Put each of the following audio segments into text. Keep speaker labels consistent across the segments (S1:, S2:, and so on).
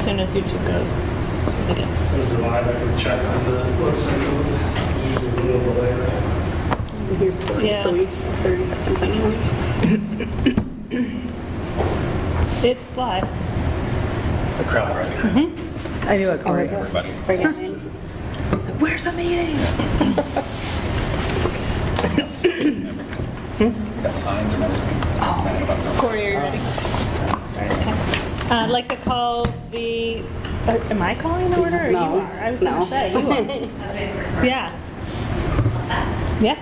S1: soon as YouTube goes. Again.
S2: Says live, I can check on the website. It's usually a little delay, right?
S3: Here's Corey,
S1: Yeah.
S3: so we have 30 seconds anyway.
S1: It's live.
S4: The crowd's rising.
S3: I knew it, Corey.
S4: Everybody.
S3: Forgetting. Where's the meeting?
S4: Got signs and everything. Got signs and everything. Mad about something.
S1: Corey, are you ready? Start, okay. I'd like to call the, am I calling the order or
S3: No.
S1: you are? I was going
S3: No.
S1: to say, you are. Yeah. Yeah.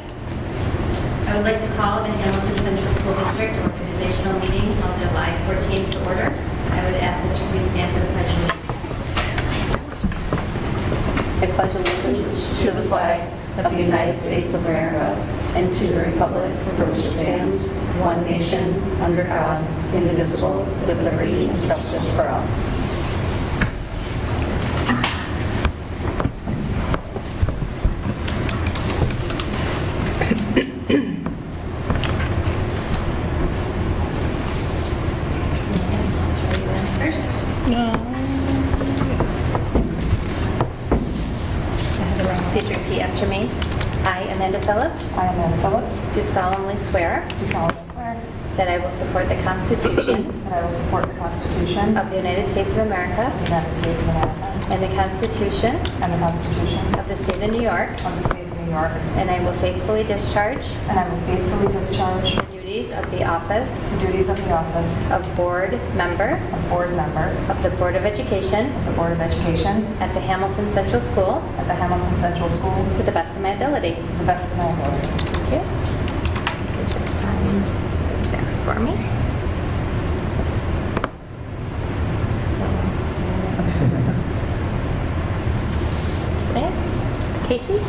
S5: I would like to call the Hamilton Central School District organizational meeting held July 14th to order. I would ask that you please stand for the pledge of allegiance.
S6: I pledge allegiance to the flag of the United States of America and to the republic for which it stands, one nation, under God, indivisible, with liberty and justice for all.
S5: Sorry, you went first.
S1: No.
S5: Please repeat after me. I, Amanda Phillips,
S6: I, Amanda Phillips,
S5: do solemnly swear
S6: do solemnly swear
S5: that I will support the Constitution
S6: that I will support the Constitution of
S5: of the United States of America
S6: the United States of America
S5: and the Constitution
S6: and the Constitution
S5: of the State of New York,
S6: of the State of New York,
S5: and I will faithfully discharge
S6: and I will faithfully discharge
S5: the duties of the office
S6: the duties of the office
S5: of board member
S6: of board member
S5: of the Board of Education
S6: of the Board of Education
S5: at the Hamilton Central School
S6: at the Hamilton Central School
S5: to the best of my ability.
S6: to the best of my ability.
S5: Thank you. You can just sign there for me. Okay. Casey?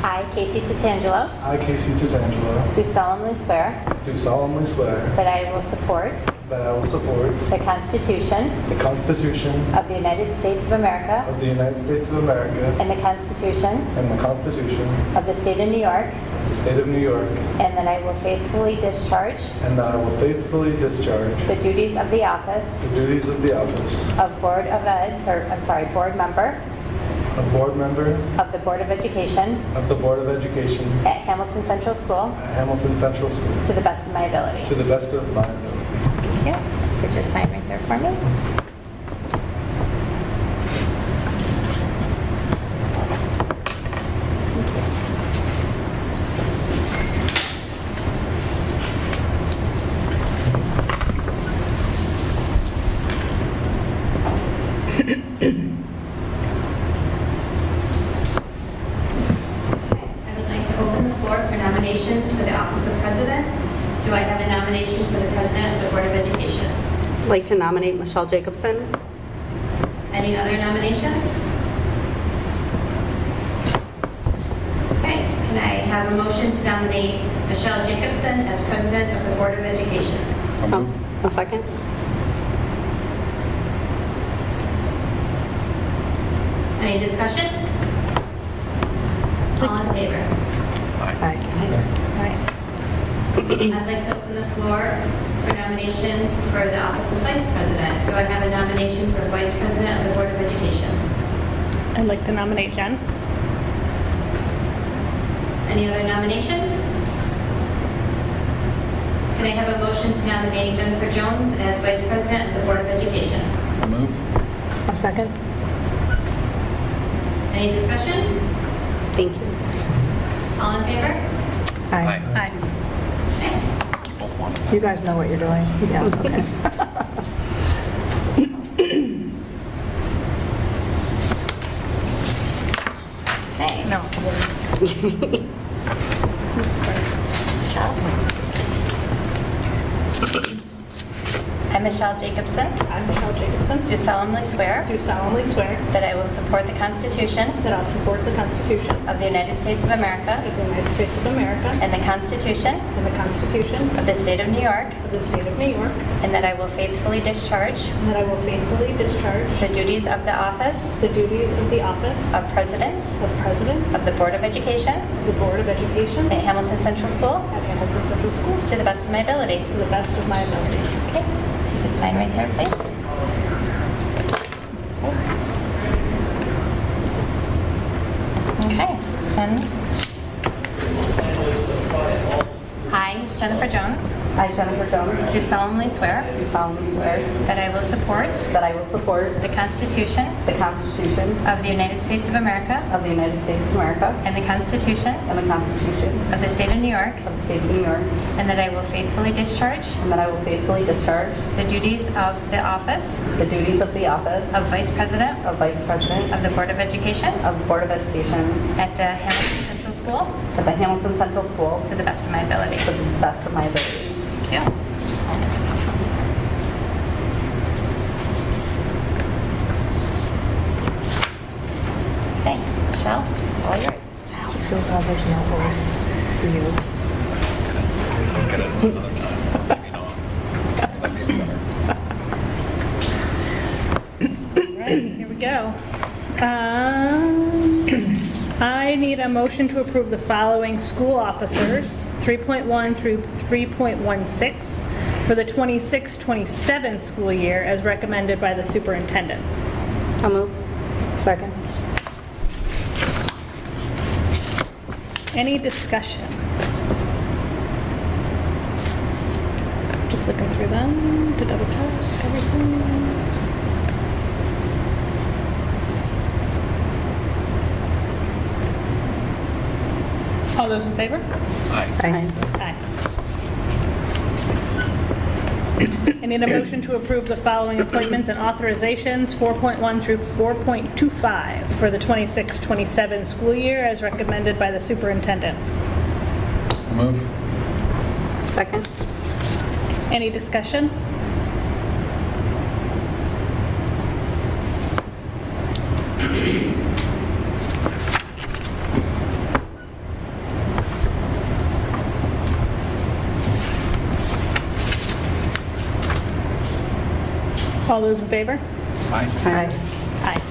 S5: I, Casey Tatangelo,
S7: I, Casey Tatangelo,
S5: do solemnly swear
S7: do solemnly swear
S5: that I will support
S7: that I will support
S5: the Constitution
S7: the Constitution
S5: of the United States of America
S7: of the United States of America
S5: and the Constitution
S7: and the Constitution
S5: of the State of New York,
S7: of the State of New York,
S5: and that I will faithfully discharge
S7: and that I will faithfully discharge
S5: the duties of the office
S7: the duties of the office
S5: of Board member
S7: of board member
S5: of the Board of Education
S7: of the Board of Education
S5: at Hamilton Central School
S7: at Hamilton Central School
S5: to the best of my ability.
S7: to the best of my ability.
S5: Thank you. Could you sign right there for me? I would like to open the floor for nominations for the office of president. Do I have a nomination for the president of the Board of Education?
S3: I'd like to nominate Michelle Jacobson.
S5: Any other nominations? Okay, can I have a motion to nominate Michelle Jacobson as president of the Board of Education?
S4: I'll move.
S3: A second.
S5: Any discussion? All in favor?
S4: Aye.
S5: All right. I'd like to open the floor for nominations for the office of vice president. Do I have a nomination for vice president of the Board of Education?
S1: I'd like to nominate Jen.
S5: Any other nominations? Can I have a motion to nominate Jennifer Jones as vice president of the Board of Education?
S4: I'll move.
S6: A second.
S5: Any discussion?
S3: Thank you.
S5: All in favor?
S4: Aye.
S1: Aye.
S5: Okay.
S4: Both want.
S6: You guys know what you're doing. Yeah, okay.
S5: Okay.
S1: No.
S5: Michelle? I, Michelle Jacobson,
S1: I, Michelle Jacobson,
S5: do solemnly swear
S1: do solemnly swear
S5: that I will support the Constitution
S1: that I'll support the Constitution
S5: of the United States of America
S1: of the United States of America
S5: and the Constitution
S1: and the Constitution
S5: of the State of New York,
S1: of the State of New York,
S5: and that I will faithfully discharge
S1: and that I will faithfully discharge
S5: the duties of the office
S1: the duties of the office
S5: of President
S1: of President
S5: of the Board of Education
S1: of the Board of Education
S5: at Hamilton Central School
S1: at Hamilton Central School
S5: to the best of my ability.
S1: to the best of my ability.
S5: Okay, you can sign right there, please. Okay, Jen. I, Jennifer Jones,
S6: I, Jennifer Jones,
S5: do solemnly swear
S6: do solemnly swear
S5: that I will support
S6: that I will support
S5: the Constitution
S6: the Constitution
S5: of the United States of America
S6: of the United States of America
S5: and the Constitution
S6: and the Constitution
S5: of the State of New York,
S6: of the State of New York,
S5: and that I will faithfully discharge
S6: and that I will faithfully discharge
S5: the duties of the office
S6: the duties of the office
S5: of Vice President
S6: of Vice President
S5: of the Board of Education
S6: of the Board of Education
S5: at the Hamilton Central School
S6: at the Hamilton Central School
S5: to the best of my ability.
S6: to the best of my ability.
S5: Thank you. Just sign at the top. Okay, Michelle, it's all yours.
S3: I feel bad there's no horse for you.
S4: Get it another time. Maybe not. Might be better.
S1: All right, here we go. I need a motion to approve the following school officers, 3.1 through 3.16, for the 26-27 school year as recommended by the superintendent.
S3: I'll move. Second.
S1: Any discussion? Just looking through them to double check everything. All those in favor?
S4: Aye.
S3: Aye.
S1: Aye. I need a motion to approve the following appointments and authorizations, 4.1 through 4.25, for the 26-27 school year as recommended by the superintendent.
S4: Move.
S3: Second.
S1: Any discussion? All those in favor?
S4: Aye.
S3: Aye.
S1: Aye.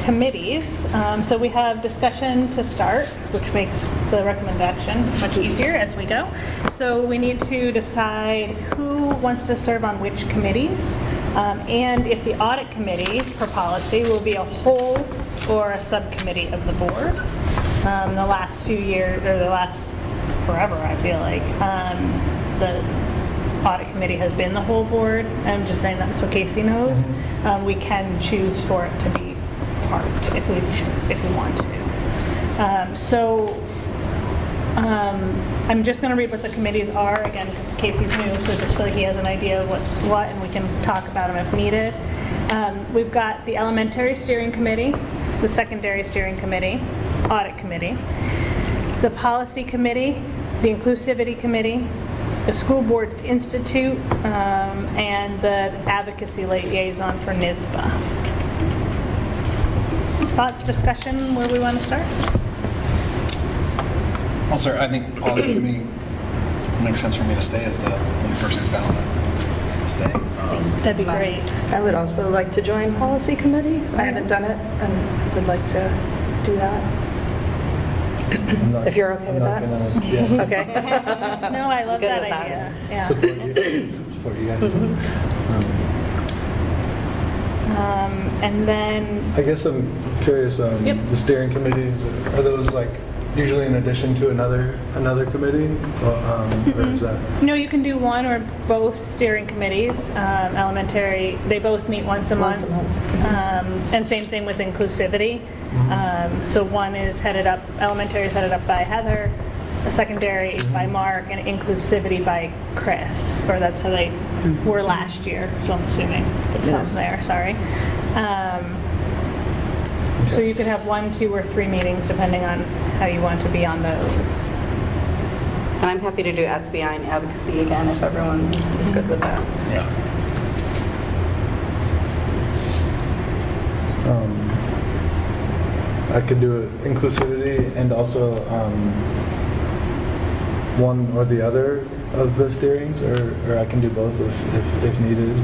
S1: Committees, so we have discussion to start, which makes the recommendation much easier as we go. So we need to decide who wants to serve on which committees, and if the audit committee for policy will be a whole or a subcommittee of the board. The last few years, or the last forever, I feel like, the audit committee has been the whole board. I'm just saying that so Casey knows. We can choose for it to be part if we want to. I'm just going to read what the committees are again, because Casey's new, so just so he has an idea of what's what, and we can talk about them if needed. We've got the elementary steering committee, the secondary steering committee, audit committee, the policy committee, the inclusivity committee, the school board institute, and the advocacy liaison for NISBA. Thoughts, discussion, where we want to start?
S4: Well, sir, I think policy committee makes sense for me to stay as the only person who's bound to stay.
S1: That'd be great.
S8: I would also like to join policy committee. I haven't done it and would like to do that.
S7: I'm not-
S8: If you're okay with
S7: I'm
S8: that.
S7: not gonna, yeah,
S8: Okay.
S1: No, I love
S3: Good
S1: that
S3: with that.
S1: idea. Yeah.
S7: support you, support you guys.
S1: And then,
S7: I guess I'm curious,
S1: Yep.
S7: the steering committees, are those like usually in addition to another committee? Or is that?
S1: no, you can do one or both steering committees. Elementary, they both meet once a month.
S8: Once a month.
S1: And same thing with inclusivity. So one is headed up, elementary is headed up by Heather, the secondary by Mark, and inclusivity by Chris. Or that's how they were last year, so I'm assuming it's something there, sorry. So you could have 1, 2, or 3 meetings depending on how you want to be on those.
S3: And I'm happy to do SBI and advocacy again if everyone is good with that.
S4: Yeah.
S7: I could do inclusivity and also one or the other of the steerings, or I can do both if needed.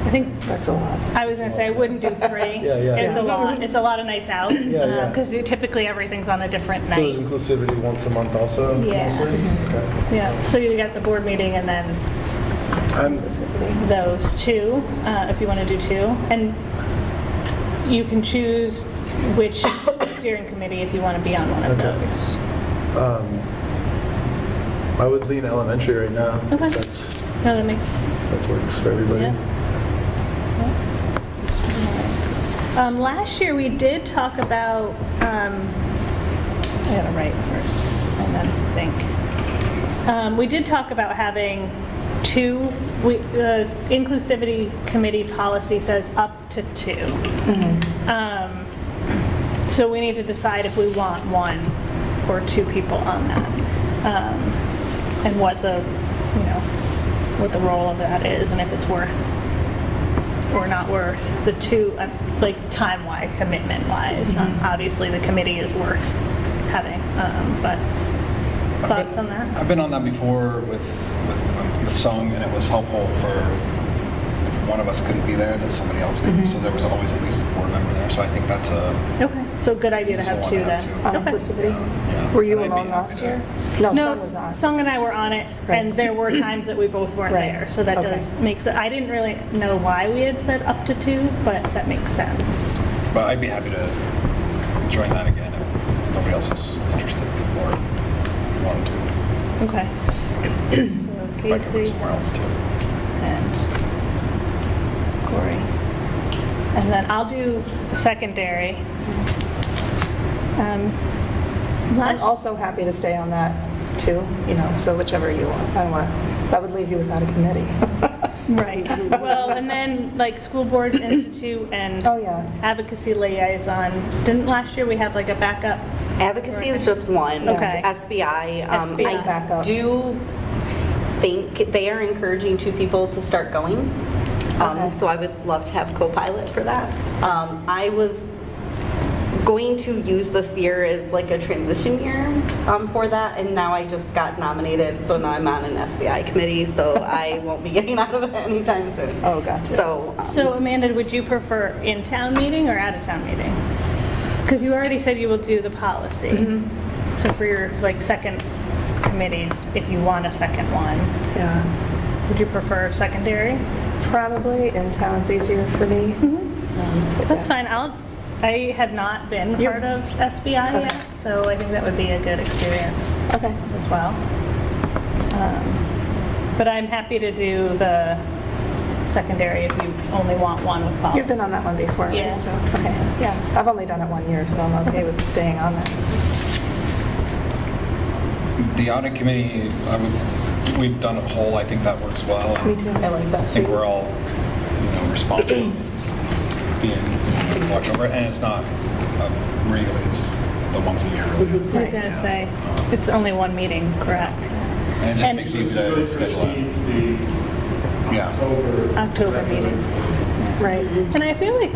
S1: I think
S8: That's a lot.
S1: I was gonna say, I wouldn't do 3.
S7: Yeah, yeah.
S1: It's a lot, it's a lot of nights out.
S7: Yeah, yeah.
S1: Because typically everything's on a different
S7: So is
S1: night.
S7: inclusivity once a month also,
S1: Yeah.
S7: mostly? Okay.
S1: Yeah, so you got the board meeting and then
S7: I'm,
S1: those 2, if you want to do 2. And you can choose which steering committee if you want to be on one of
S7: Okay.
S1: those.
S7: I would lean elementary right now. if
S1: Okay. No, that makes,
S7: That works for everybody.
S1: yeah. Last year, we did talk about, I gotta write first and then think. We did talk about having 2, the inclusivity committee policy says up to 2. So we need to decide if we want 1 or 2 people on that. And what the, what the role of that is and if it's worth or not worth the 2, like time-wise, commitment-wise. Obviously, the committee is worth having, but thoughts on that?
S4: I've been on that before with Sung, and it was helpful for if one of us couldn't be there, that somebody else could. So there was always at least a board member there. So I think that's a
S1: Okay, so good idea to have
S4: useful
S1: 2
S4: one to
S1: then.
S4: have, too.
S8: On
S1: Okay.
S8: inclusivity?
S4: Yeah.
S8: Were you
S4: And I'd be
S8: alone
S4: happy
S8: last
S4: to-
S8: year? No,
S1: No,
S8: Sung was on.
S1: Sung and I were on it,
S8: Right.
S1: and there were times that we both weren't
S8: Right.
S1: there, so that
S8: Okay.
S1: does make sense. I didn't really know why we had said up to 2, but that makes sense.
S4: But I'd be happy to join that again if nobody else is interested or wanted to.
S1: Okay.
S4: I could
S1: So
S4: work
S1: Casey
S4: somewhere else too.
S1: and Corey. And then I'll do secondary.
S8: I'm
S1: Last,
S8: also happy to stay on that too, so whichever you want. I don't want, that would leave you without a committee.
S1: right. Well, and then like School Boards Institute and
S8: Oh, yeah.
S1: Advocacy Liaison. Didn't last year we have like a backup?
S3: Advocacy is just one.
S1: Okay.
S3: SBI.
S1: SBI.
S3: I
S8: Backup.
S3: do think they are encouraging 2 people to start going.
S8: Okay.
S3: So I would love to have co-pilot for that. I was going to use this year as like a transition year for that, and now I just got nominated, so now I'm on an SBI committee, so I won't be getting out of it anytime soon.
S8: Oh, gotcha.
S3: So,
S1: So Amanda, would you prefer in-town meeting or out-of-town meeting? Because you already said you will do the policy. So for your like second committee, if you want a second one,
S8: Yeah.
S1: would you prefer secondary?
S8: Probably in town's easier for me. But
S1: That's
S8: yeah.
S1: fine. I have not been
S8: You-
S1: part of SBI
S8: Okay.
S1: yet, so I think that would be a good experience
S8: Okay.
S1: as well. But I'm happy to do the secondary if you only want one with policy.
S8: You've been on that one before, right?
S1: Yeah.
S8: So, okay, yeah. I've only done it 1 year, so I'm okay with staying on that.
S4: The audit committee, we've done a whole. I think that works well.
S8: Me too.
S3: I like that
S4: I think
S3: too.
S4: we're all responsible being watched over it, and it's not regularly, it's the once a year.
S1: I was gonna say, it's only one meeting, correct?
S4: And it just
S1: And-
S4: makes it
S2: So
S4: easy
S2: it
S4: to schedule out.
S2: precedes the
S4: Yeah.
S1: October meeting.
S8: Right.
S1: And I feel like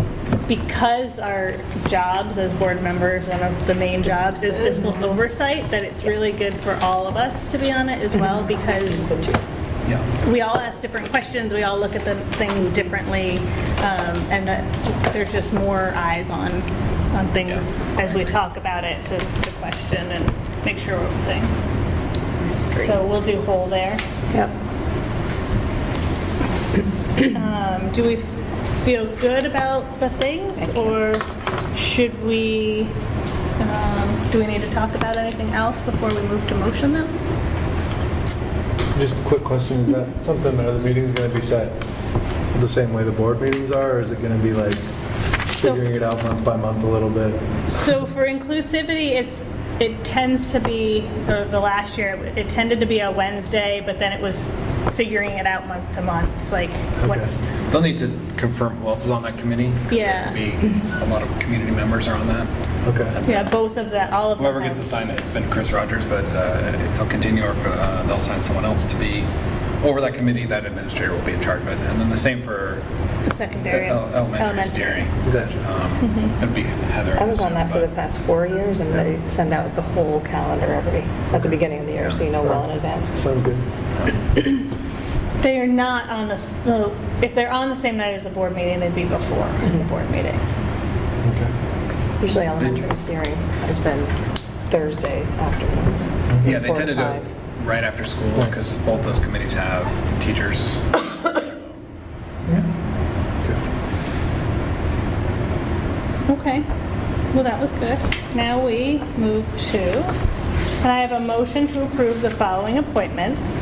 S1: because our jobs as board members, one of the main jobs is fiscal oversight, that it's really good for all of us to be on it as well, because
S4: Yeah.
S1: we all ask different questions, we all look at the things differently, and there's just more eyes on things as we talk about it to question and make sure of things. So we'll do whole there.
S8: Yep.
S1: Do we feel good about the things, or should we, do we need to talk about anything else before we move to motion them?
S7: Just a quick question, is that something, are the meetings going to be set the same way the board meetings are, or is it going to be like figuring it out month by month a little bit?
S1: So for inclusivity, it tends to be, or the last year, it tended to be a Wednesday, but then it was figuring it out month to month, like what,
S7: Okay.
S4: They'll need to confirm who else is on that committee.
S1: Yeah.
S4: There'll be a lot of community members are on that.
S7: Okay.
S1: yeah, both of that, all of them.
S4: Whoever gets
S1: have-
S4: assigned, it's been Chris Rogers, but if he'll continue or if they'll assign someone else to be over that committee, that administrator will be in charge of it. And then the same for
S1: Secondary.
S4: elementary steering.
S7: Gotcha.
S4: It'd be Heather.
S8: I was on that for the
S4: but-
S8: past 4 years, and they send out the whole calendar at the beginning of the year, so you know well in advance.
S7: Sounds good.
S1: They are not on if they're on the same night as the board meeting, they'd be before the board meeting.
S7: Okay.
S8: Usually elementary steering has been Thursday afternoons.
S4: Yeah, they
S8: 4
S4: tend to
S8: to
S4: do it
S8: 5.
S4: right after school
S7: Nice.
S4: because both those committees have teachers.
S1: Okay, well, that was good. Now we move to, and I have a motion to approve the following appointments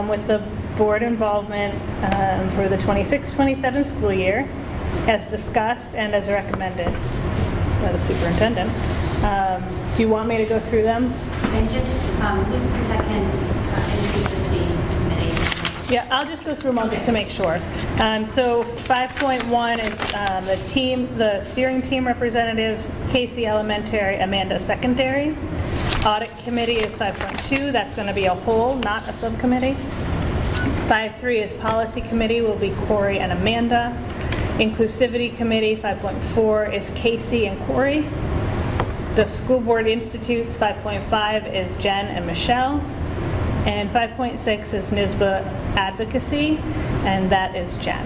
S1: with the board involvement for the 26-27 school year, as discussed and as recommended by the superintendent. Do you want me to go through them?
S5: And just, who's the second increase between committees?
S1: Yeah, I'll just go through them all just to make sure. So 5.1 is the steering team representatives, Casey Elementary, Amanda Secondary. Audit committee is 5.2, that's going to be a whole, not a subcommittee. 5.3 is policy committee, will be Corey and Amanda. Inclusivity committee, 5.4 is Casey and Corey. The school board institutes, 5.5 is Jen and Michelle. And 5.6 is NISBA advocacy, and that is Jen.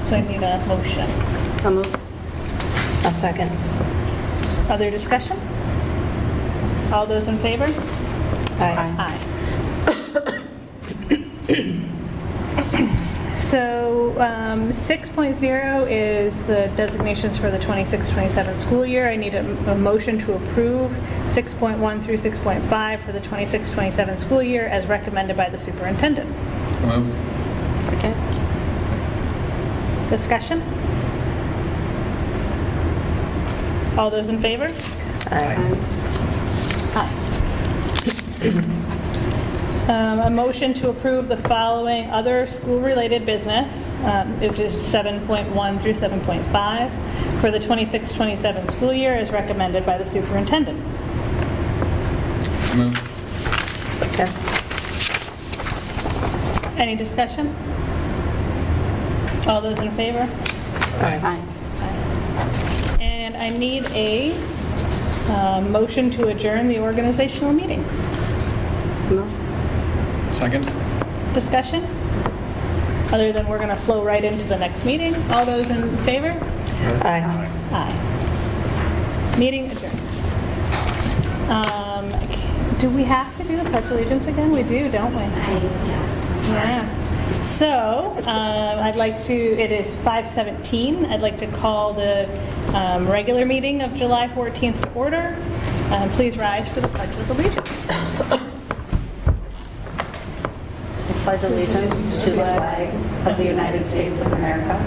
S1: So I need a motion.
S3: I'll move.
S8: I'll second.
S1: Other discussion? All those in favor?
S8: Aye.
S1: Aye. So 6.0 is the designations for the 26-27 school year. I need a motion to approve 6.1 through 6.5 for the 26-27 school year as recommended by the superintendent.
S4: Move.
S3: Second.
S1: Discussion? All those in favor?
S8: Aye.
S1: Aye. A motion to approve the following other school-related business, which is 7.1 through 7.5, for the 26-27 school year as recommended by the superintendent.
S4: Move.
S8: Second.
S1: Any discussion? All those in favor?
S8: Aye.
S1: And I need a motion to adjourn the organizational meeting.
S3: Move.
S4: Second.
S1: Discussion? Other than we're going to flow right into the next meeting. All those in favor?
S8: Aye.
S1: Aye. Meeting adjourned. Do we have to do the Pledge of Allegiance again? We do, don't we?
S5: Yes, I'm sorry.
S1: Yeah. So, it is 5:17. I'd like to call the regular meeting of July 14th to order. Please rise for the Pledge of Allegiance.
S6: I pledge allegiance to the flag of the United States of America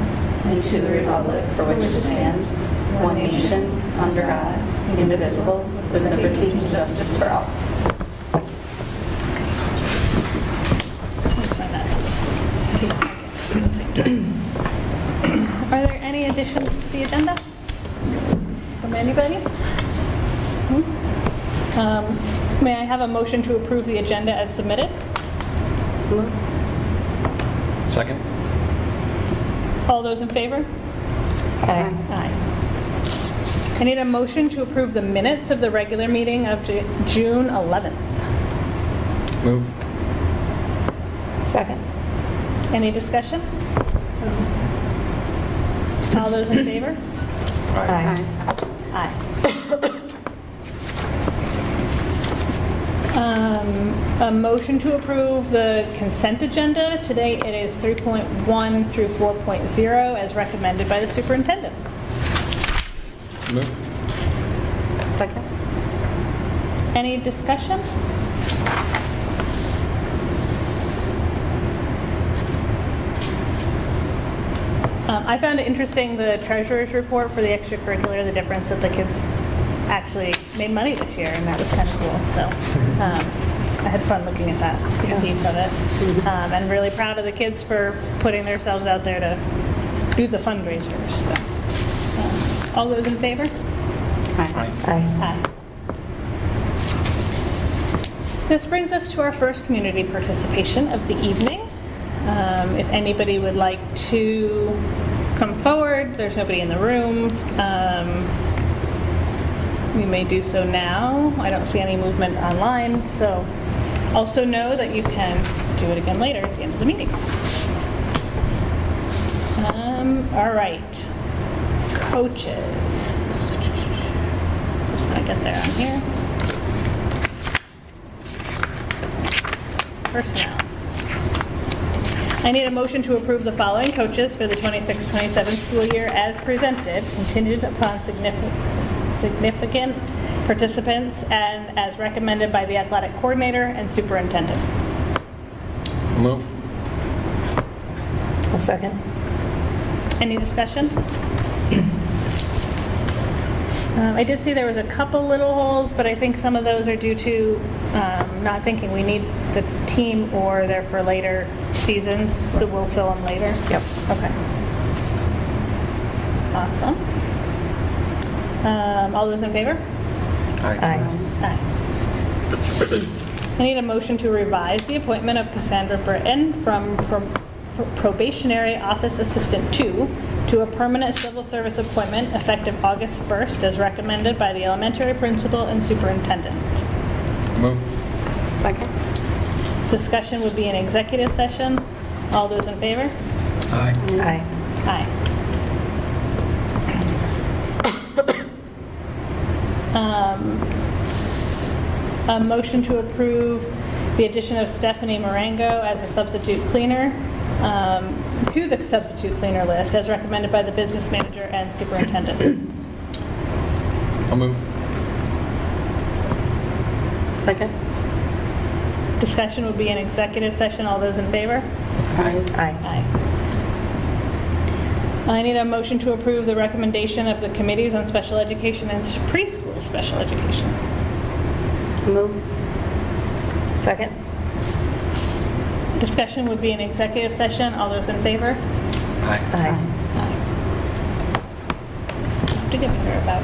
S6: and to the republic for which it stands, one nation, under God, indivisible, with liberty and justice for all.
S1: Are there any additions to the agenda from anybody? May I have a motion to approve the agenda as submitted?
S4: Second.
S1: All those in favor?
S8: Aye.
S1: Aye. I need a motion to approve the minutes of the regular meeting of June 11th.
S4: Move.
S8: Second.
S1: Any discussion? All those in favor?
S8: Aye.
S1: Aye. A motion to approve the consent agenda. Today it is 3.1 through 4.0 as recommended by the superintendent.
S4: Move.
S3: Second.
S1: Any discussion? I found it interesting, the treasurer's report for the extracurricular, the difference that the kids actually made money this year, and that was kind of cool. So I had fun looking at that piece of it. And really proud of the kids for putting themselves out there to do the fundraisers. So, all those in favor?
S3: Aye.
S8: Aye.
S1: Aye. This brings us to our first community participation of the evening. If anybody would like to come forward, there's nobody in the room. We may do so now. I don't see any movement online, so also know that you can do it again later at the end of the meeting. All right. Coaches. Just want to get there on here. Personnel. I need a motion to approve the following coaches for the 26-27 school year as presented, contingent upon significant participants and as recommended by the athletic coordinator and superintendent.
S4: Move.
S8: A second.
S1: Any discussion? I did see there was a couple little holes, but I think some of those are due to not thinking we need the team or they're for later seasons, so we'll fill them later.
S8: Yep.
S1: Okay. Awesome. All those in favor?
S8: Aye.
S1: Aye. I need a motion to revise the appointment of Cassandra Britton from probationary office assistant 2 to a permanent civil service appointment effective August 1st as recommended by the elementary principal and superintendent.
S4: Move.
S3: Second.
S1: Discussion would be an executive session. All those in favor?
S4: Aye.
S8: Aye.
S1: Aye. A motion to approve the addition of Stephanie Marengo as a substitute cleaner to the substitute cleaner list as recommended by the business manager and superintendent.
S4: I'll move.
S3: Second.
S1: Discussion would be an executive session. All those in favor?
S8: Aye.
S1: Aye. I need a motion to approve the recommendation of the committees on special education and preschool special education.
S3: Move.
S8: Second.
S1: Discussion would be an executive session. All those in favor?
S4: Aye.
S8: Aye.
S1: Aye. I have to get better about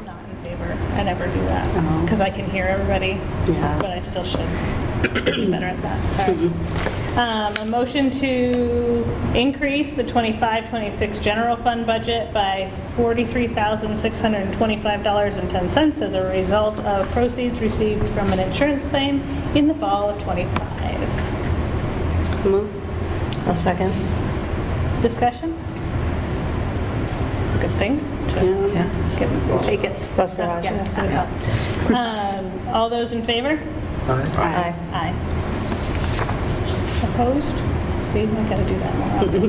S1: not in favor. I never do that
S3: Oh.
S1: because I can hear everybody,
S3: Yeah.
S1: but I still should be better at that. Sorry. A motion to increase the 25-26 general fund budget by $43,625.10 as a result of proceeds received from an insurance claim in the fall of '25.
S3: Move.
S8: A second.
S1: Discussion? It's a good thing to
S8: Yeah.
S1: take it.
S8: Bus garage.
S1: Yeah,
S8: Yeah.
S1: so it helps. All those in favor?
S7: Aye.
S8: Aye.
S1: Aye. Opposed? See, I gotta do that more often.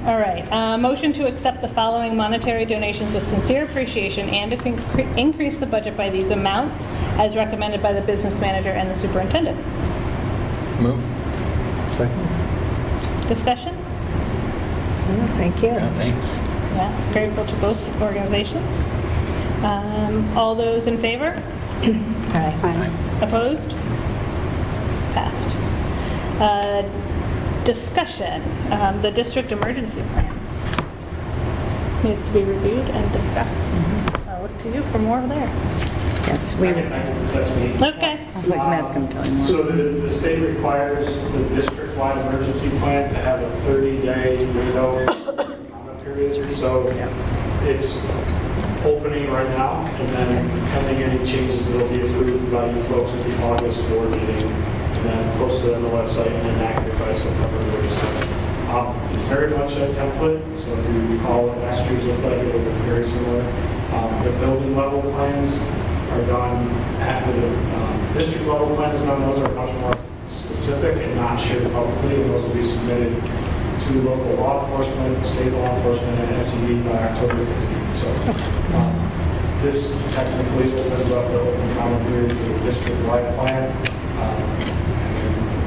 S1: All right, motion to accept the following monetary donations with sincere appreciation and to increase the budget by these amounts as recommended by the business manager and the superintendent.
S4: Move.
S7: Second.
S1: Discussion?
S8: Thank you.
S4: Yeah, thanks.
S1: Yes, grateful to both organizations. All those in favor?
S8: Aye.
S3: Aye.
S1: Opposed? Passed. Discussion, the district emergency plan needs to be reviewed and discussed. I'll look to you for more there.
S8: Yes, we,
S2: That's me.
S1: Okay.
S8: I was like, Matt's going to tell you more.
S2: So the state requires the district-wide emergency plan to have a 30-day window comment period. So it's opening right now, and then pending any changes, it'll be approved by you folks at the August board meeting, and then posted on the website and enacted by September 1st. So it's very much a template. So if you recall what last year's looked like, it was very similar. The building level plans are done after the district level plan is done. Those are much more specific and not shared publicly, and those will be submitted to local law enforcement, state law enforcement, and SED by October 15th. So this technically opens up the open comment period to the district-wide plan.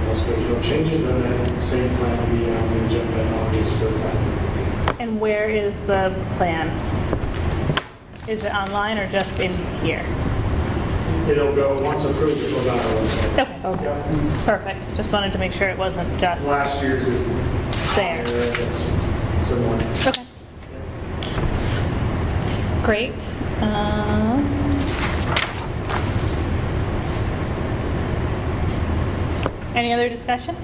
S2: Unless there's no changes, then the same plan will be on the agenda in August for final.
S1: And where is the plan? Is it online or just in here?
S2: It'll go, once approved, it goes on our website.
S1: Okay,
S2: Yeah.
S1: perfect. Just wanted to make sure it wasn't just
S2: Last year's is
S1: there.
S2: It's similar.
S1: Okay. Great. Any other discussion?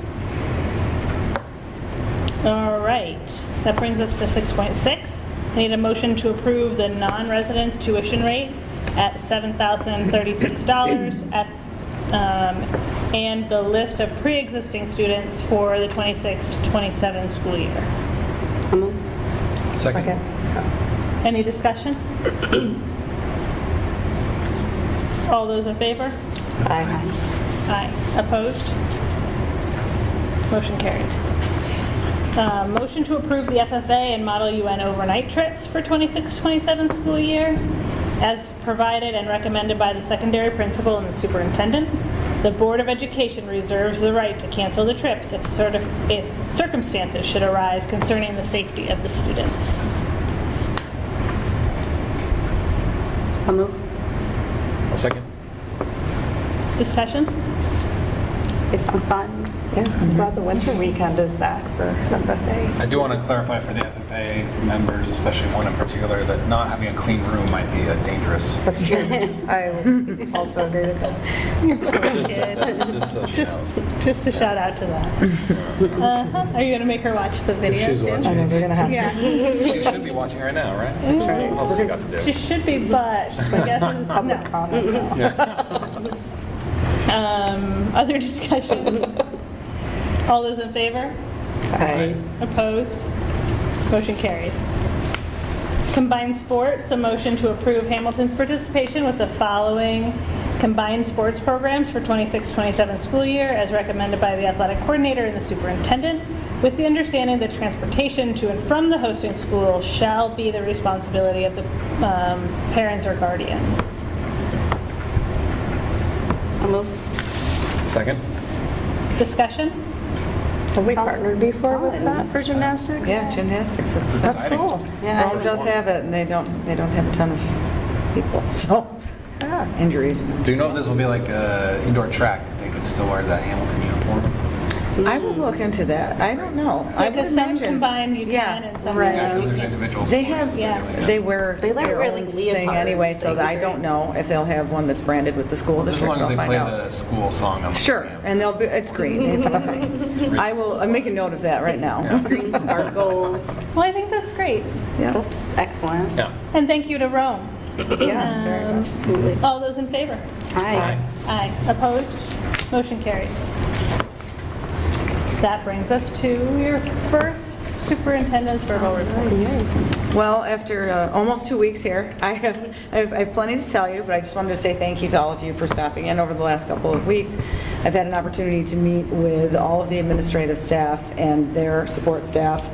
S1: All right, that brings us to 6.6. I need a motion to approve the non-residence tuition rate at $7,036 at and the list of pre-existing students for the 26-27 school year.
S4: Second.
S1: Any discussion? All those in favor?
S8: Aye.
S1: Aye. Opposed? Motion carried. Motion to approve the FFA and Model UN overnight trips for 26-27 school year as provided and recommended by the secondary principal and the superintendent. The Board of Education reserves the right to cancel the trips if circumstances should arise concerning the safety of the students.
S3: I'll move.
S4: I'll second.
S1: Discussion?
S3: It's some fun.
S8: Yeah, I'm glad the winter weekend is back for FFA.
S4: I do want to clarify for the FFA members, especially one in particular, that not having a clean room might be dangerous.
S8: That's true. I also agree with that.
S7: Just so she knows.
S1: Just a shout out to that. Are you going to make her watch the video?
S7: She's
S1: too?
S7: watching.
S8: I know, we're gonna have to.
S1: Yeah.
S4: You should be watching right now, right? That's
S8: right.
S4: What else you got to do?
S1: She should be, but my guess is
S8: Public
S1: no.
S8: comment now.
S1: Other discussion? All those in favor?
S8: Aye.
S1: Opposed? Motion carried. Combined sports, a motion to approve Hamilton's participation with the following combined sports programs for 26-27 school year as recommended by the athletic coordinator and the superintendent, with the understanding that transportation to and from the hosting school shall be the responsibility of the parents or guardians.
S3: I'll move.
S4: Second.
S1: Discussion?
S8: Have we partnered before with that for gymnastics?
S9: Yeah, gymnastics, it's,
S8: That's cool.
S3: Yeah.
S9: Rome does have it, and they don't have a ton of people, so, injuries.
S4: Do you know if this will be like indoor track? They could still wear that Hamilton uniform?
S9: I will look into that, I don't know. I would
S1: Because some
S9: imagine.
S1: combined you
S9: Yeah,
S1: can and some
S9: right.
S4: Yeah, because there's individual
S9: They
S4: sports
S9: have,
S4: that
S1: Yeah.
S9: they wear
S3: They like
S9: their
S3: wear,
S9: own
S3: like,
S9: thing
S3: leotards,
S9: anyway, so that I
S3: things,
S9: don't know if they'll have one that's branded with the school
S4: Just as
S9: district,
S4: long as
S9: I'll
S4: they
S9: find
S4: play
S9: out.
S4: the school song. I'm
S9: Sure, and they'll be, it's green. I will, I'm making note of that right now.
S3: Green sparkles.
S1: Well, I think that's great.
S9: Yeah,
S3: That's excellent.
S4: Yeah.
S1: And thank you to Rome.
S9: yeah, very much.
S3: Absolutely.
S1: All those in favor?
S3: Aye.
S1: Aye. Opposed? Motion carried. That brings us to your first superintendent's verbal report.
S9: Well, after almost 2 weeks here, I have plenty to tell you, but I just wanted to say thank you to all of you for stopping in over the last couple of weeks. I've had an opportunity to meet with all of the administrative staff and their support staff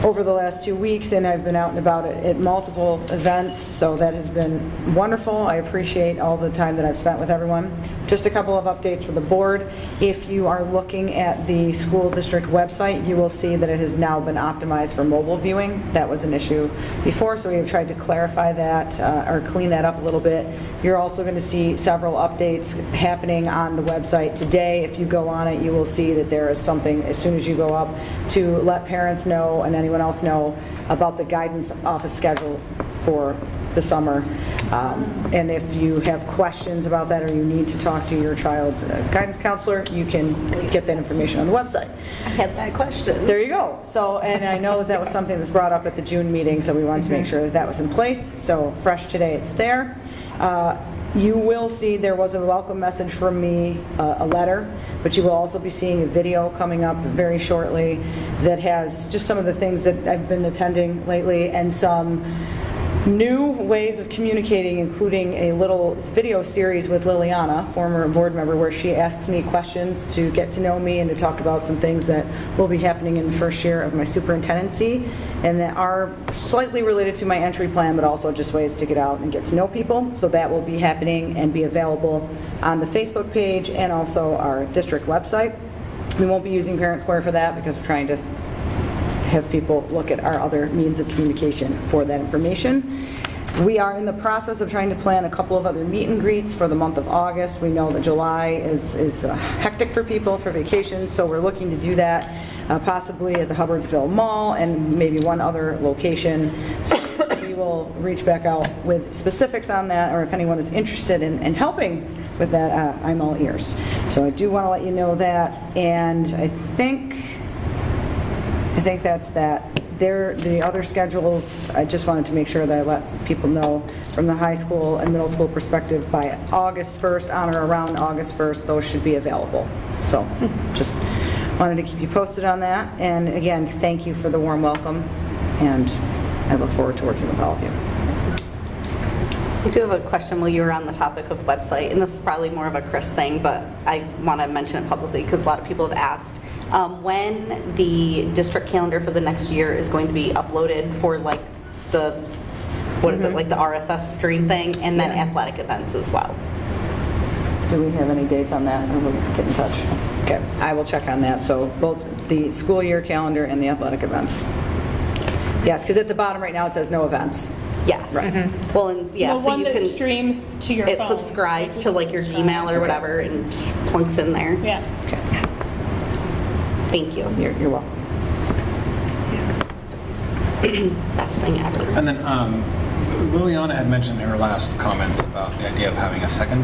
S9: over the last 2 weeks, and I've been out and about at multiple events, so that has been wonderful. I appreciate all the time that I've spent with everyone. Just a couple of updates for the board. If you are looking at the school district website, you will see that it has now been optimized for mobile viewing. That was an issue before, so we have tried to clarify that or clean that up a little bit. You're also going to see several updates happening on the website today. If you go on it, you will see that there is something as soon as you go up to let parents know and anyone else know about the guidance office schedule for the summer. And if you have questions about that or you need to talk to your child's guidance counselor, you can get that information on the website.
S3: I had that question.
S9: There you go. So, and I know that that was something that was brought up at the June meeting, so we wanted to make sure that that was in place. So fresh today, it's there. You will see there was a welcome message from me, a letter, but you will also be seeing a video coming up very shortly that has just some of the things that I've been attending lately and some new ways of communicating, including a little video series with Liliana, former board member, where she asks me questions to get to know me and to talk about some things that will be happening in the first year of my superintendency and that are slightly related to my entry plan, but also just ways to get out and get to know people. So that will be happening and be available on the Facebook page and also our district website. We won't be using Parent Square for that because we're trying to have people look at our other means of communication for that information. We are in the process of trying to plan a couple of other meet and greets for the month of August. We know that July is hectic for people for vacations, so we're looking to do that possibly at the Hubbardsville Mall and maybe one other location. So we will reach back out with specifics on that, or if anyone is interested in helping with that, I'm all ears. So I do want to let you know that, and I think that's that. the other schedules, I just wanted to make sure that I let people know from the high school and middle school perspective by August 1st, on or around August 1st, those should be available. So just wanted to keep you posted on that. And again, thank you for the warm welcome, and I look forward to working with all of you.
S3: I do have a question while you were on the topic of website, and this is probably more of a Chris thing, but I want to mention it publicly because a lot of people have asked. When the district calendar for the next year is going to be uploaded for like the, what is it, like the RSS stream thing, and then
S9: Yes.
S3: athletic events as well.
S9: Do we have any dates on that, or we'll get in touch? Okay, I will check on that, so both the school year calendar and the athletic events. Yes, because at the bottom right now it says no events.
S3: Yes.
S9: Right.
S3: Well, and yeah,
S1: The
S3: so
S1: one
S3: you
S1: that
S3: can,
S1: streams to your
S3: it
S1: phone.
S3: subscribes to like your Gmail or whatever and plunks in there.
S1: Yeah.
S9: Okay,
S3: Thank you.
S9: you're welcome.
S3: Best thing ever.
S4: And then Liliana had mentioned in her last comments about the idea of having a second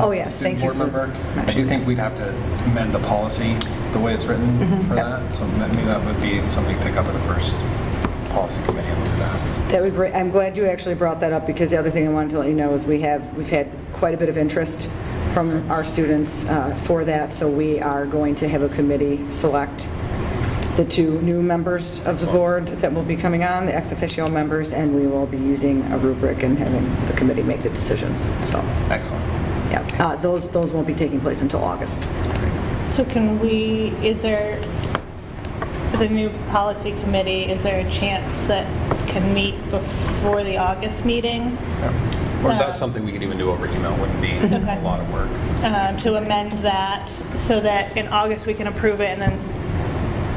S9: Oh, yes,
S4: student
S9: thank you
S4: board
S9: for
S4: member. I do
S9: mentioning
S4: think we'd have to amend the policy the way it's written for that. So maybe that would be something to pick up at the first policy committee and look at that.
S9: That would, I'm glad you actually brought that up, because the other thing I wanted to let you know is we've had quite a bit of interest from our students for that, so we are going to have a committee select the 2 new members of the board that will be coming on, the ex officio members, and we will be using a rubric and having the committee make the decision. So,
S4: Excellent.
S9: yeah, those won't be taking place until August.
S1: So is there, for the new policy committee, is there a chance that can meet before the August meeting
S4: Yeah. Or that's something we could even do over email. Wouldn't be
S1: Okay.
S4: a lot of work.
S1: to amend that so that in August we can approve it and then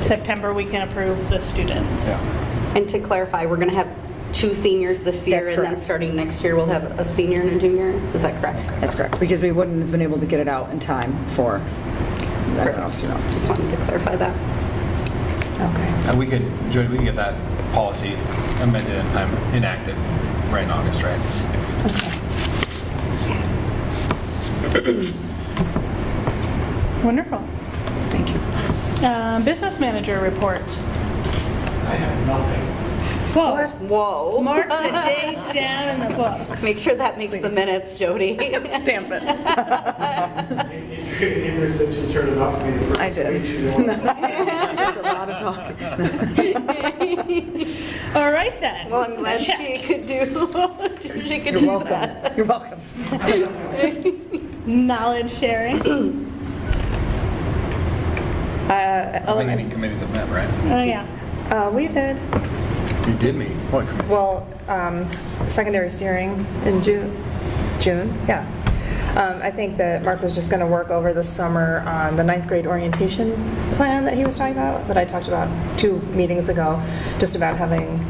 S1: September we can approve the students?
S4: Yeah.
S3: And to clarify, we're going to have 2 seniors this year,
S9: That's
S3: and then
S9: correct.
S3: starting next year, we'll have a senior and a junior. Is that correct?
S9: That's correct, because we wouldn't have been able to get it out in time for everyone else, you know.
S3: Just wanted to clarify that.
S9: Okay.
S4: And we could, Jody, we could get that policy amended in time, enacted right in August, right?
S1: Wonderful.
S9: Thank you.
S1: Business manager report.
S2: I have nothing.
S1: Whoa.
S3: Whoa.
S1: Mark the date down in the books.
S3: Make sure that makes the minutes, Jody.
S9: Stamp it.
S2: Ingrid said she's heard enough of me the first
S9: I did.
S2: week. She didn't want to-
S9: Just a lot of talking.
S1: All right then.
S3: Well, I'm glad she could do
S9: You're welcome.
S3: that.
S9: You're welcome.
S1: Knowledge sharing.
S4: I don't think any committees have met, right?
S1: Oh, yeah.
S8: We did.
S4: You did meet. What committee?
S8: Well, secondary steering in June, yeah. I think that Mark was just going to work over the summer on the 9th grade orientation plan that he was talking about, that I talked about 2 meetings ago, just about having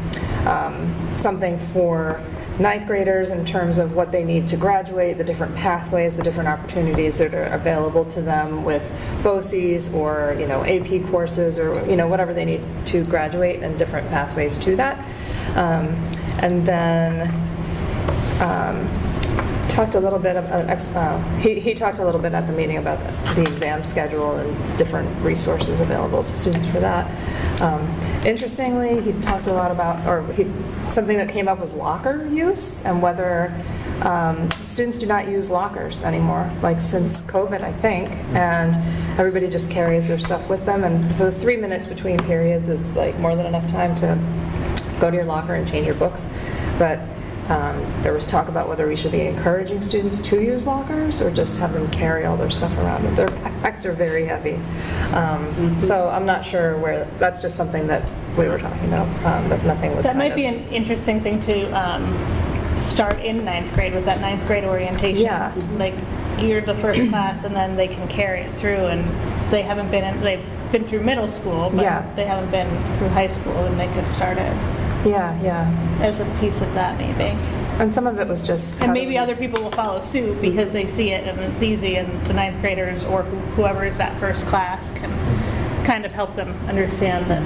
S8: something for 9th graders in terms of what they need to graduate, the different pathways, the different opportunities that are available to them with BOCEs or, AP courses or, whatever they need to graduate, and different pathways to that. And then talked a little bit about, he talked a little bit at the meeting about the exam schedule and different resources available to students for that. Interestingly, he talked a lot about, something that came up was locker use and whether students do not use lockers anymore, like since COVID, I think, and everybody just carries their stuff with them, and the 3 minutes between periods is like more than enough time to go to your locker and change your books. But there was talk about whether we should be encouraging students to use lockers or just have them carry all their stuff around. Their backpacks are very heavy. So I'm not sure where, that's just something that we were talking about, but nothing was
S1: That might be an interesting thing to start in 9th grade with that 9th grade orientation.
S8: Yeah.
S1: Like you're the first class and then they can carry it through, and they've been through middle school, but
S8: Yeah.
S1: they haven't been through high school, and they could start it
S8: Yeah.
S1: as a piece of that maybe.
S8: And some of it was just.
S1: And maybe other people will follow suit because they see it and it's easy, and the 9th graders or whoever is that first class can kind of help them understand that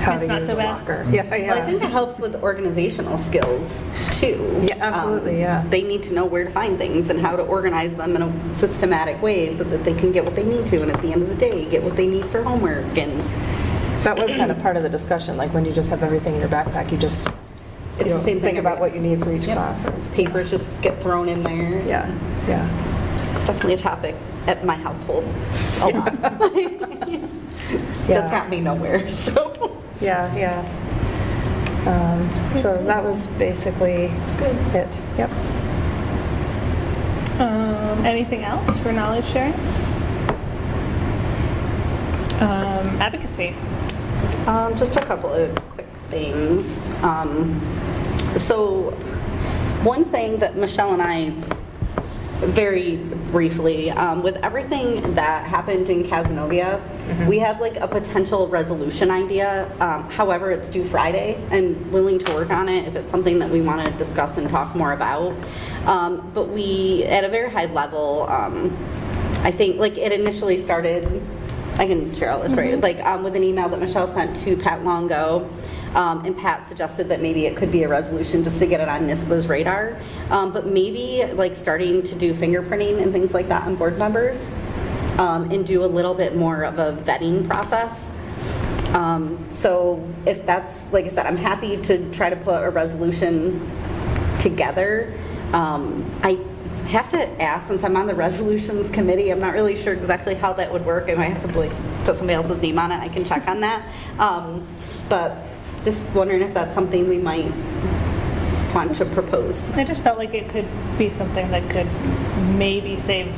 S8: How
S1: it's
S8: to
S1: not
S8: use
S1: so
S8: a
S1: bad.
S8: locker. Yeah,
S3: Well, I think it helps with organizational skills, too.
S8: Yeah, absolutely, yeah.
S3: They need to know where to find things and how to organize them in a systematic way so that they can get what they need to, and at the end of the day, get what they need for homework and
S8: That was kind of part of the discussion, like when you just have everything in your backpack, you just,
S3: It's
S8: you
S3: the
S8: know,
S3: same thing
S8: think about
S3: every-
S8: what you need for each class. or-
S3: Papers just get thrown in there.
S8: Yeah, yeah.
S3: It's definitely a topic at my household. A lot.
S8: Yeah.
S3: That's got me nowhere, so.
S8: Yeah, yeah. So that was basically it. Yep.
S1: Anything else for knowledge sharing? Advocacy.
S3: Just a couple of quick things. So one thing that Michelle and I very briefly, with everything that happened in Casanova, we have like a potential resolution idea. However, it's due Friday. I'm willing to work on it if it's something that we want to discuss and talk more about. But we, at a very high level, I think like it initially started, I can share all this, right? Like with an email that Michelle sent to Pat Longo. And Pat suggested that maybe it could be a resolution just to get it on NISBA's radar. But maybe like starting to do fingerprinting and things like that on board members and do a little bit more of a vetting process. So if that's, like I said, I'm happy to try to put a resolution together. I have to ask, since I'm on the resolutions committee, I'm not really sure exactly how that would work. I might have to like put somebody else's name on it. I can check on that. But just wondering if that's something we might want to propose.
S1: I just felt like it could be something that could maybe save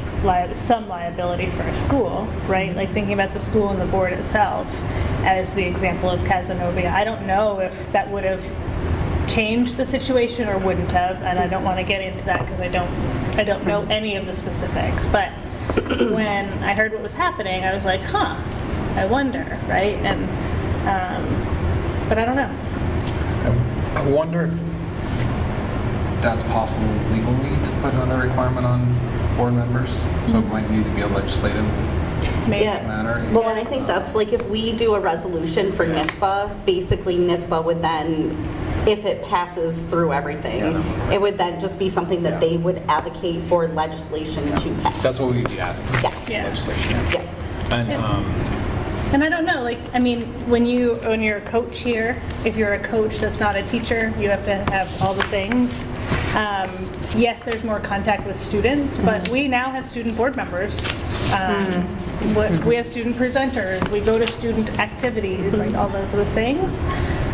S1: some liability for a school, right? Like thinking about the school and the board itself as the example of Casanova. I don't know if that would have changed the situation or wouldn't have, and I don't want to get into that because I don't know any of the specifics. But when I heard what was happening, I was like, huh, I wonder, right? And but I don't know.
S4: I wonder if that's possible legally to put another requirement on board members. So it might need to be a legislative
S1: Maybe.
S4: matter.
S3: Well, and I think that's like if we do a resolution for NISBA, basically NISBA would then, if it passes through everything, it would then just be something that they would advocate for legislation to pass.
S4: That's what we'd be asking for.
S3: Yes.
S1: Yeah.
S4: Legislation.
S3: Yeah.
S4: And
S1: And I don't know, like, I mean, when you're a coach here, if you're a coach that's not a teacher, you have to have all the things. Yes, there's more contact with students, but we now have student board members. We have student presenters, we go to student activities, like all the things.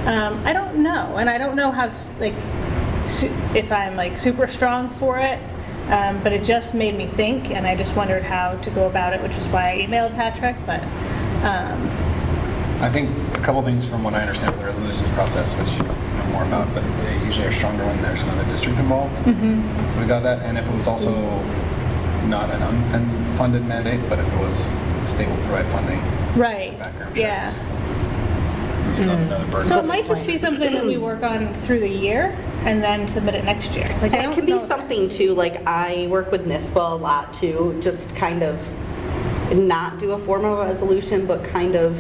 S1: I don't know, and I don't know how, like, if I'm like super strong for it, but it just made me think, and I just wondered how to go about it, which is why I emailed Patrick, but.
S4: I think a couple things from what I understand of the resolution process, which you know more about, but they usually are stronger when there's another district involved. So we got that, and if it was also not an unfunded mandate, but if it was the state will provide funding,
S1: Right,
S4: background
S1: yeah.
S4: checks. It's not another burden.
S1: So it might just be something that we work on through the year and then submit it next year. Like, I
S3: And it
S1: don't
S3: could be
S1: know.
S3: something too, like I work with NISBA a lot too, just kind of not do a formal resolution, but kind of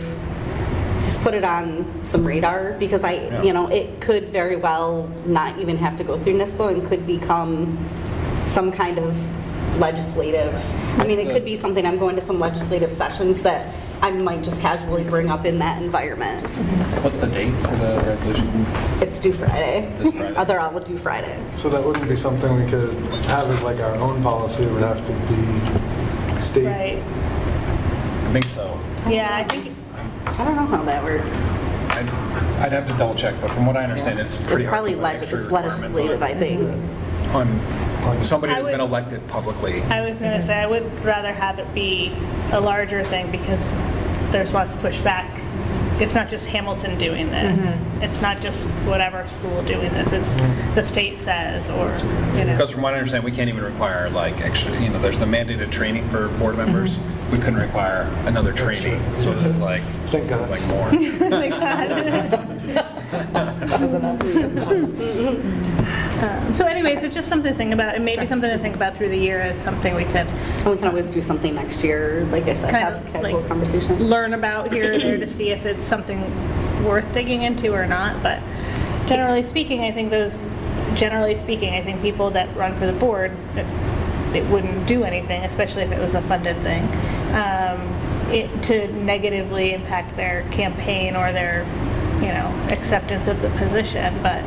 S3: just put it on some radar because you know, it could very well not even have to go through NISBA and could become some kind of legislative. I mean, it could be something, I'm going to some legislative sessions that I might just casually bring up in that environment.
S4: What's the date for the resolution?
S3: It's due Friday.
S4: This Friday.
S3: They're all due Friday.
S7: So that wouldn't be something we could have as like our own policy, it would have to be state.
S1: Right,
S4: I think so.
S1: yeah, I think,
S3: I don't know how that works.
S4: I'd have to double check, but from what I understand, it's pretty
S3: It's
S4: hard
S3: probably
S4: to put extra
S3: it's
S4: requirements
S3: legislative, I think.
S4: on somebody
S1: I
S4: that's been
S1: would-
S4: elected publicly.
S1: I was gonna say, I would rather have it be a larger thing because there's less pushback. It's not just Hamilton doing this. It's not just whatever school doing this. It's the state says, or, you know.
S4: Because from what I understand, we can't even require like extra, you know, there's the mandated training for board members. We couldn't require another training. So this is like,
S7: Thank God.
S4: like more.
S1: Like that.
S8: That was enough.
S1: So anyways, it's just something to think about. It may be something to think about through the year as something we could
S3: And we can always do something next year, like I said,
S1: kind
S3: have
S1: of
S3: casual
S1: like
S3: conversation.
S1: learn about here or there to see if it's something worth digging into or not. But generally speaking, I think people that run for the board, it wouldn't do anything, especially if it was a funded thing. to negatively impact their campaign or their, acceptance of the position, but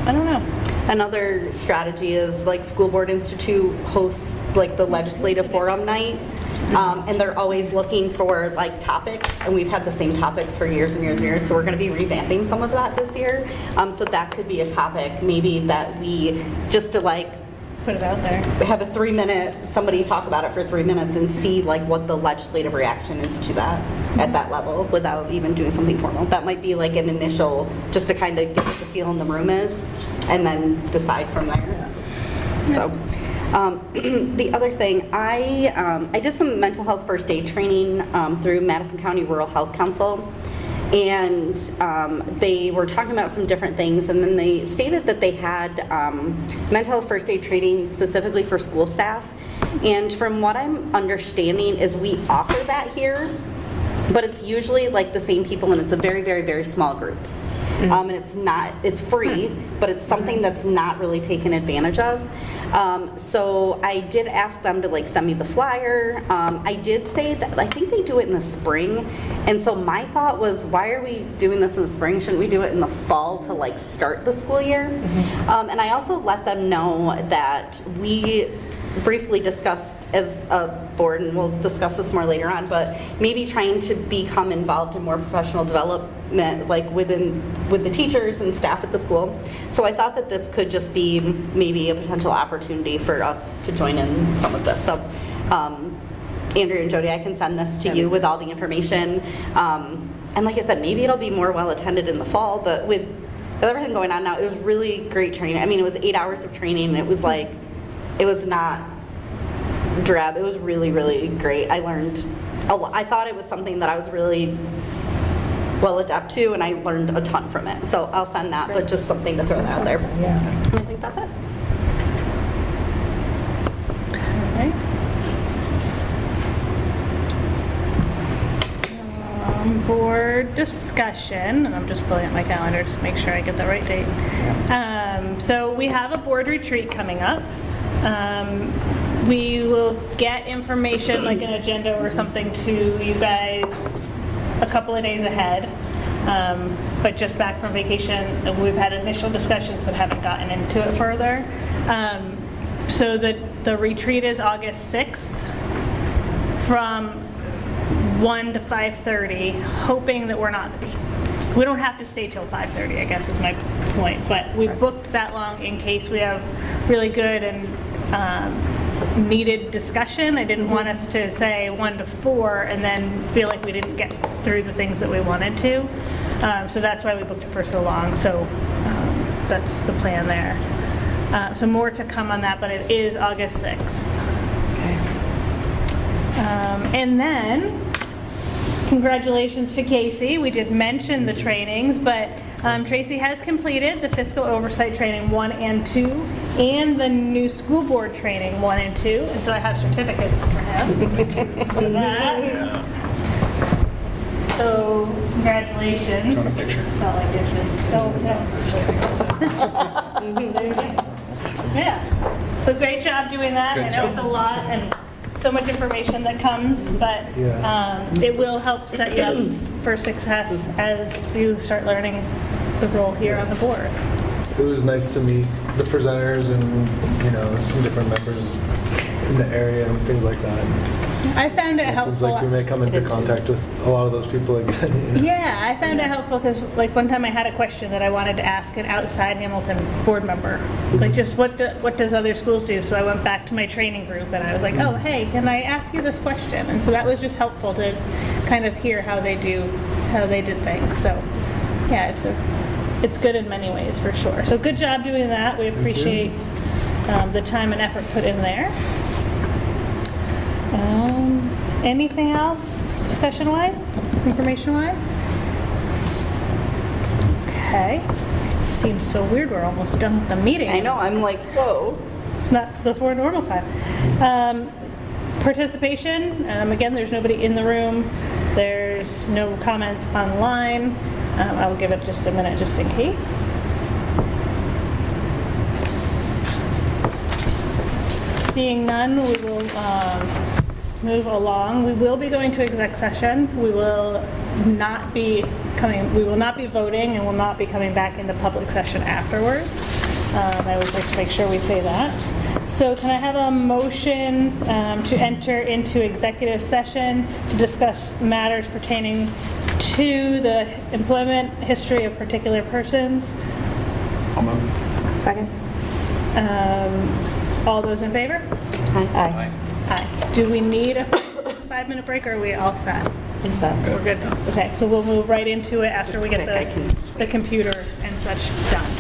S1: I don't know.
S3: Another strategy is like School Board Institute hosts like the legislative forum night, and they're always looking for like topics, and we've had the same topics for years and years and years, so we're going to be revamping some of that this year. So that could be a topic maybe that we just to like
S1: Put it out there.
S3: have a 3-minute, somebody talk about it for 3 minutes and see like what the legislative reaction is to that at that level without even doing something formal. That might be like an initial, just to kind of get what the feel in the room is and then decide from there. So, the other thing, I did some mental health first aid training through Madison County Rural Health Council. And they were talking about some different things, and then they stated that they had mental health first aid training specifically for school staff. And from what I'm understanding is we offer that here, but it's usually like the same people, and it's a very, very, very small group. And it's free, but it's something that's not really taken advantage of. So I did ask them to like send me the flyer. I did say that I think they do it in the spring. And so my thought was, why are we doing this in the spring? Shouldn't we do it in the fall to like start the school year? And I also let them know that we briefly discussed as a board, and we'll discuss this more later on, but maybe trying to become involved in more professional development, like with the teachers and staff at the school. So I thought that this could just be maybe a potential opportunity for us to join in some of this. So Andrew and Jody, I can send this to you with all the information. And like I said, maybe it'll be more well attended in the fall, but with everything going on now, it was really great training. I mean, it was 8 hours of training, and it was like, it was not drab. It was really, really great. I learned a lot. I thought it was something that I was really well adept to, and I learned a ton from it. So I'll send that, but just something to throw that out there.
S8: Yeah.
S3: And I think that's it.
S1: Okay. Board discussion, and I'm just pulling up my calendar to make sure I get the right date. So we have a board retreat coming up. We will get information like an agenda or something to you guys a couple of days ahead. But just back from vacation, we've had initial discussions but haven't gotten into it further. So the retreat is August 6th from 1 to 5:30, hoping that we don't have to stay till 5:30, I guess is my point, but we booked that long in case we have really good and needed discussion. I didn't want us to say 1 to 4 and then feel like we didn't get through the things that we wanted to. So that's why we booked it for so long. So that's the plan there. So more to come on that, but it is August 6th.
S8: Okay.
S1: And then, congratulations to Casey. We did mention the trainings, but Tracy has completed the fiscal oversight training 1 and 2 and the new school board training 1 and 2. And so I have certificates for him. For that. So congratulations.
S4: Do you want a picture?
S1: Felt like it should. There you go. Yeah. So great job doing that.
S4: Good
S1: I know
S4: job.
S1: it's a lot and so much information that comes, but it will help set you up for success as you start learning the role here on the board.
S7: It was nice to meet the presenters and, some different members in the area and things like that.
S1: I found it
S7: It seems
S1: helpful.
S7: like we may come into contact with a lot of those people again.
S1: Yeah, I found it helpful because like one time I had a question that I wanted to ask an outside Hamilton board member. Like just what does other schools do? So I went back to my training group and I was like, oh, hey, can I ask you this question? And so that was just helpful to kind of hear how they did things. So yeah, it's good in many ways for sure. So good job doing that. We appreciate the time and effort put in there. Anything else, discussion-wise, information-wise? Okay. Seems so weird. We're almost done with the meeting.
S3: I know, I'm like, whoa.
S1: Not before normal time. Participation. Again, there's nobody in the room. There's no comments online. I'll give it just a minute just in case. Seeing none, we will move along. We will be going to exec session. We will not be voting and will not be coming back into public session afterwards. I always like to make sure we say that. So can I have a motion to enter into executive session to discuss matters pertaining to the employment history of particular persons?
S4: I'll move.
S8: Second?
S1: All those in favor?
S8: Aye.
S1: Aye. Do we need a 5-minute break, or are we all set?
S8: I'm set.
S1: We're good. Okay, so we'll move right into it after we get
S3: quick, I can-
S1: the computer and such done.